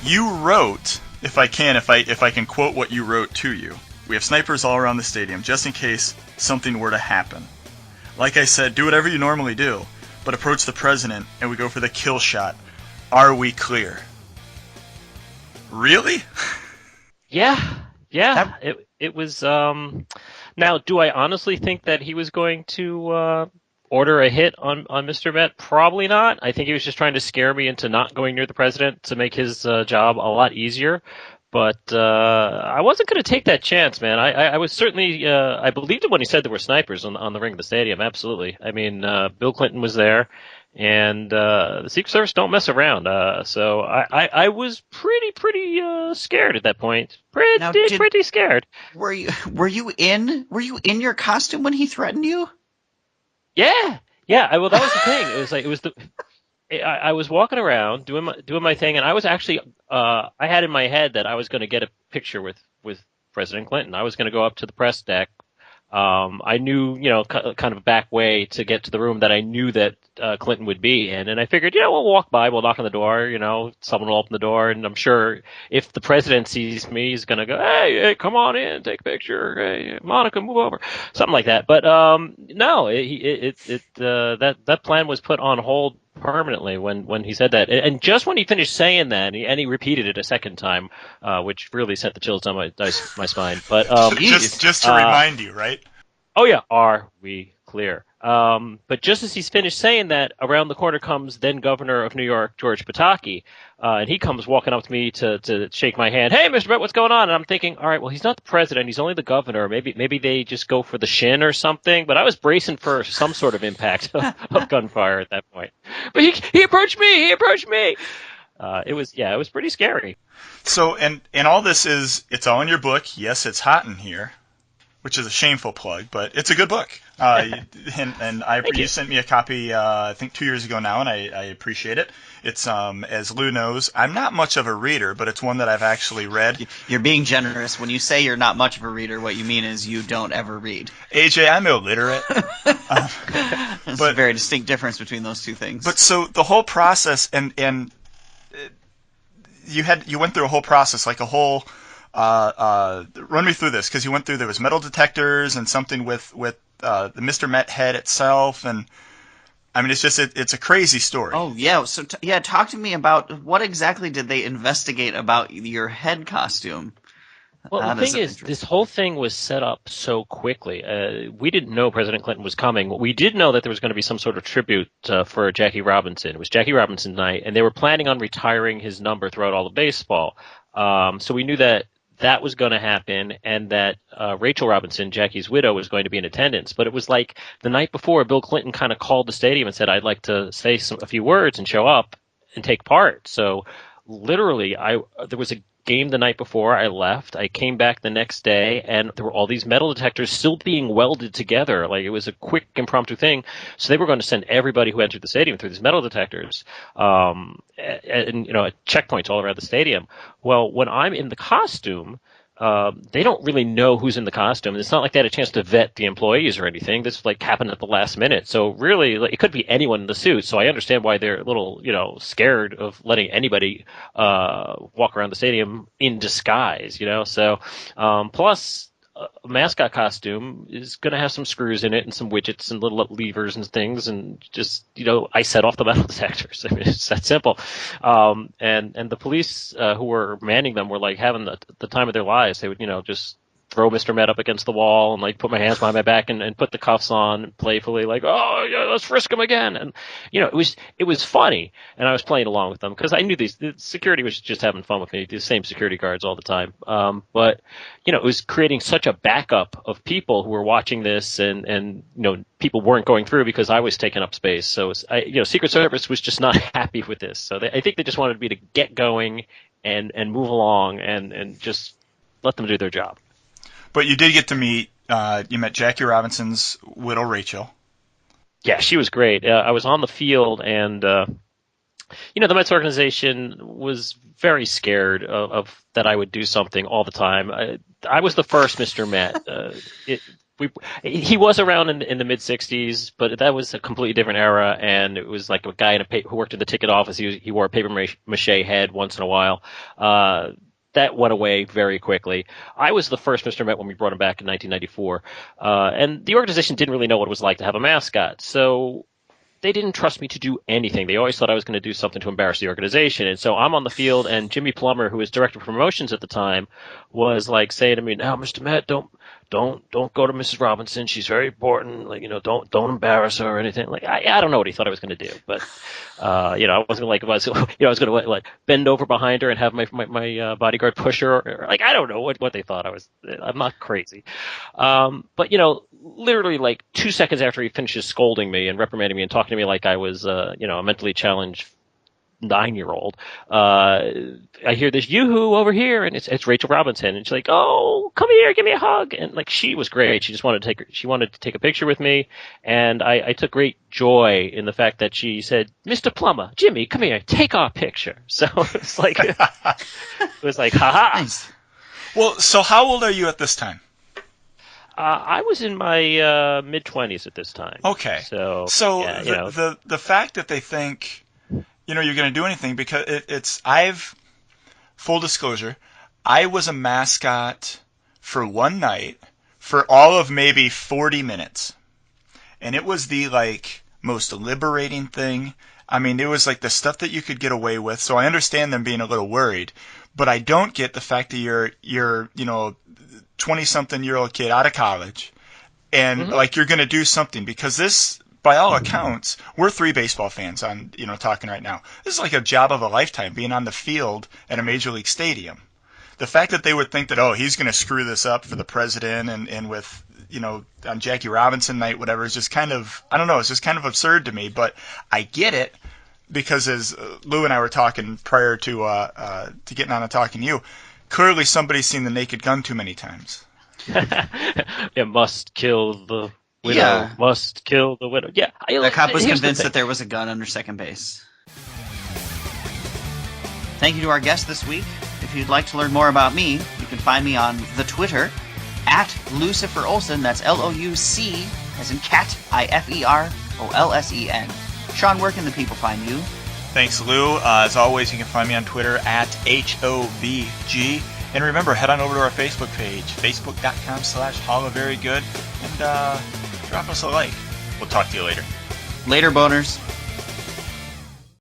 You wrote, if I can quote what you wrote to you, we have snipers all around the stadium just in case something were to happen. Like I said, do whatever you normally do, but approach the president and we go for the kill shot. Are we clear? Really? Yeah. It was. Now, do I honestly think that he was going to order a hit on Mr. Met? Probably not. I think he was just trying to scare me into not going near the president to make his job a lot easier. But I wasn't going to take that chance, man. I was certainly I believed him when he said there were snipers on the ring of the stadium. Absolutely. I mean, Bill Clinton was there, and the Secret Service don't mess around. So I was pretty scared at that point. Pretty scared. Were you in your costume when he threatened you? Yeah. Well, that was the thing. I was walking around doing my thing, and I was actually I had in my head that I was going to get a picture with President Clinton. I was going to go up to the press deck. I knew, kind of a back way to get to the room that I knew that Clinton would be in, and I figured, we'll walk by, we'll knock on the door, someone will open the door, and I'm sure if the president sees me, he's going to go, hey, come on in, take a picture, hey, Monica, move over, something like that. But no, that plan was put on hold permanently when he said that, and just when he finished saying that, and he repeated it a second time, which really sent the chills down my spine. But just to remind you, right? Oh yeah, are we clear? But just as he's finished saying that, around the corner comes then Governor of New York, George Pataki, and he comes walking up to me to shake my hand. Hey, Mr. Brett, what's going on? And I'm thinking, all right, well, he's not the president. He's only the governor. Maybe they just go for the shin or something. But I was bracing for some sort of impact of gunfire at that point. But he approached me. It was pretty scary. So, and all this it's all in your book. Yes, it's hot in here, which is a shameful plug, but it's a good book. And you sent me a copy, I think 2 years ago now, and I appreciate it. It's, as Lou knows, I'm not much of a reader, but it's one that I've actually read. You're being generous. When you say you're not much of a reader, what you mean is you don't ever read. AJ, I'm illiterate. There's a very distinct difference between those two things. But so the whole process, and you went through a whole process, like a whole... run me through this, because there was metal detectors and something with the Mr. Met head itself, and I mean, it's a crazy story. Oh yeah, so talk to me about what exactly did they investigate about your head costume? Well, the thing is, this whole thing was set up so quickly. We didn't know President Clinton was coming. We did know that there was going to be some sort of tribute for Jackie Robinson. It was Jackie Robinson night, and they were planning on retiring his number throughout all of baseball. So we knew that was going to happen, and that Rachel Robinson, Jackie's widow, was going to be in attendance. But it was like the night before, Bill Clinton kind of called the stadium and said, I'd like to say a few words and show up and take part. So literally, there was a game the night before I left. I came back the next day, and there were all these metal detectors still being welded together. Like, it was a quick, impromptu thing. So they were going to send everybody who entered the stadium through these metal detectors, and at checkpoints all around the stadium. Well, when I'm in the costume, they don't really know who's in the costume. It's not like they had a chance to vet the employees or anything. This happened at the last minute. So really, it could be anyone in the suit. So I understand why they're a little, scared of letting anybody walk around the stadium in disguise. So plus, a mascot costume is going to have some screws in it and some widgets and little levers and things, and just, I set off the metal detectors. I mean, it's that simple. And the police who were manning them were having the time of their lives. They would, just throw Mr. Met up against the wall and put my hands behind my back and put the cuffs on playfully, oh yeah, let's frisk him again. And it was funny, and I was playing along with them because I knew the security was just having fun with me, the same security guards all the time. But it was creating such a backup of people who were watching this, and people weren't going through because I was taking up space. So Secret Service was just not happy with this. So I think they just wanted me to get going and move along and just let them do their job. But you did get to meet, you met Jackie Robinson's widow, Rachel. Yeah, she was great. I was on the field, and, the Mets organization was very scared of that I would do something all the time. I was the first Mr. Met. he was around in the mid '60s, but that was a completely different era, and it was like a guy who worked in the ticket office. He wore a paper mache head once in a while. That went away very quickly. I was the first Mr. Met when we brought him back in 1994, and the organization didn't really know what it was like to have a mascot, so they didn't trust me to do anything. They always thought I was going to do something to embarrass the organization. And so I'm on the field, and Jimmy Plummer, who was director of promotions at the time, was like saying to me, "Now, Mr. Met, don't go to Mrs. Robinson. She's very important. Like, don't embarrass her or anything." Like, I don't know what he thought I was going to do, but I wasn't like, I was going to like bend over behind her and have my bodyguard push her, or like, I don't know what they thought I was. I'm not crazy, but literally like 2 seconds after he finishes scolding me and reprimanding me and talking to me like I was a mentally challenged 9-year-old, I hear this yoo-hoo over here, and it's Rachel Robinson, and she's like, "Oh, come here, give me a hug." And like, she was great. She just wanted to take a picture with me, and I took great joy in the fact that she said, "Mr. Plummer, Jimmy, come here, take our picture." So it's like haha. Nice. Well, so how old are you at this time? I was in my mid-20s at this time. Okay. So yeah, the fact that they think you're going to do anything, because full disclosure, I was a mascot for one night for all of maybe 40 minutes. And it was the most liberating thing. I mean, it was like the stuff that you could get away with. So I understand them being a little worried, but I don't get the fact that you're 20-something-year-old kid out of college and you're going to do something, because this, by all accounts, we're 3 baseball fans on, talking right now. This is like a job of a lifetime, being on the field at a major league stadium. The fact that they would think that, oh, he's going to screw this up for the president and with, on Jackie Robinson night, whatever, is just kind of, I don't know, it's just kind of absurd to me. But I get it, because as Lou and I were talking prior to getting on and talking to you, clearly somebody's seen The Naked Gun too many times. It must kill the widow. Yeah. Must kill the widow. Yeah. The cop was convinced that there was a gun under second base. Thank you to our guest this week. If you'd like to learn more about me, you can find me on the Twitter at Lucifer Olsen. That's L-O-U-C as in cat, I-F-E-R-O-L-S-E-N. Sean, where can the people find you? Thanks, Lou. As always, you can find me on Twitter at HOVG. And remember, head on over to our Facebook page, facebook.com/HoloVeryGood, and drop us a like. We'll talk to you later. Later, boners.